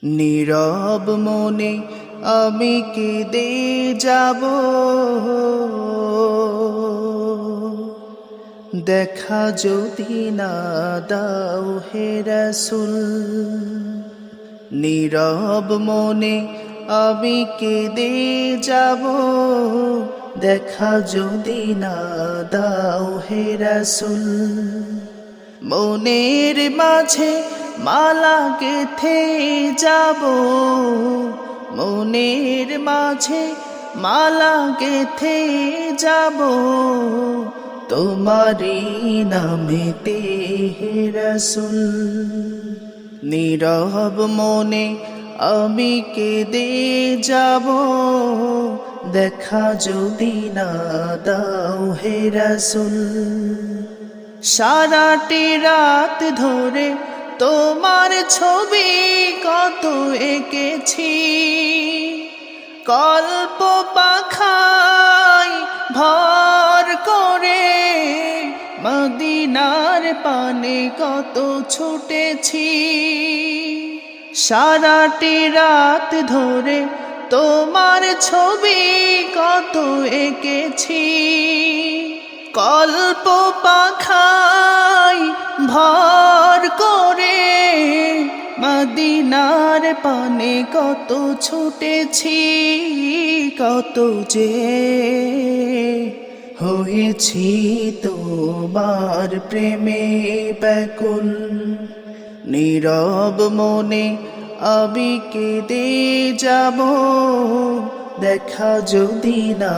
নীরব মনে আমি কেঁদে যাব, দেখা যদি না দাও হে রাসূল। নীরব মনে আমি কেঁদে যাব, দেখা যদি না দাও হে রাসূল। মনের মাঝে মালা গেথে যাব, মনের মাঝে মালা গেথে যাব, তোমারি নামেতে হে রাসূল। নীরব মনে আমি কেঁদে যাব, দেখা যদি না দাও হে রাসূল। সারাটি রাত ধরে তোমার ছবি কত এঁকেছি, কল্প পাখায় ভর করে মদিনার পানে কত ছুটেছি। সারাটি রাত ধরে তোমার ছবি কত এঁকেছি, কল্প পাখায় ভর করে মদিনার পানে কত ছুটেছি। কত যে হয়েছি তোমার প্রেমে ব্যাকুল, নীরব মনে আমি কেঁদে যাব, দেখা যদি না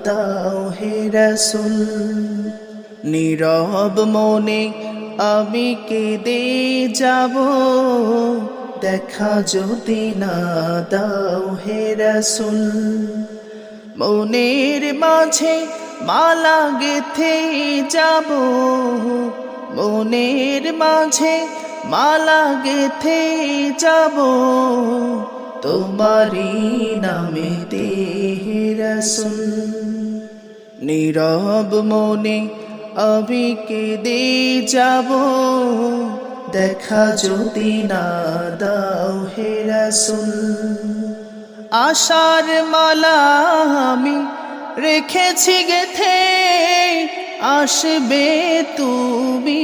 দাও হে রাসূল। নীরব মনে আমি কেঁদে যাব, দেখা যদি না দাও হে রাসূল। মনের মাঝে মালা গেথে যাব, মনের মাঝে মালা গেথে যাব, তোমারি নামেতে হে রাসূল। নীরব মনে আমি কেঁদে যাব, দেখা যদি না দাও হে রাসূল। আশার মালা আমি রেখেছি গেথে, আসবে তুমি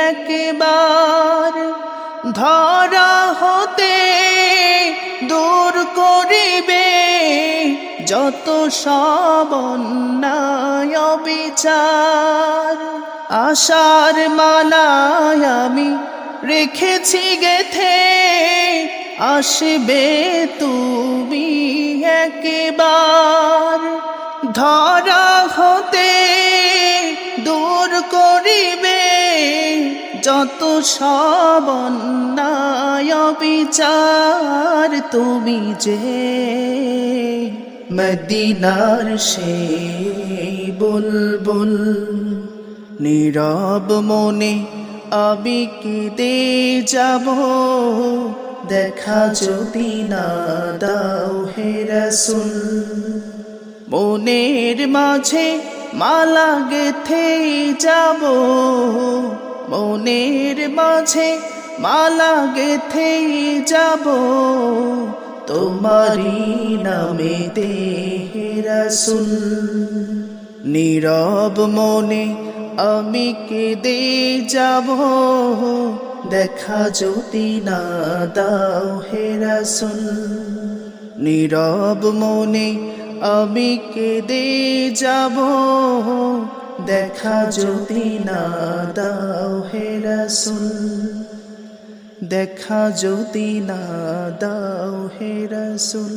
একবার, ধরা হতে দূর করিবে যত সব অন্যায় অবিচার। আশার মালায় আমি রেখেছি গেথে, আসবে তুমি একবার, ধরা হতে দূর করিবে যত সব অন্যায় বিচার। তুমি যে মদিনার সেই বুলবুল, নীরব মনে আমি কেঁদে যাব, দেখা যদি না দাও হে রাসূল। মনের মাঝে মালা গেথে যাব, মনের মাঝে মালা গেথে যাব, তোমারি নামেতে হে রাসূল। নীরব মনে আমি কেঁদে যাব, দেখা যদি না দাও হে রাসূল। নীরব মনে আমি কেঁদে যাব, দেখা যদি না দাও হে রাসূল। দেখা যদি না দাও হে রাসূল।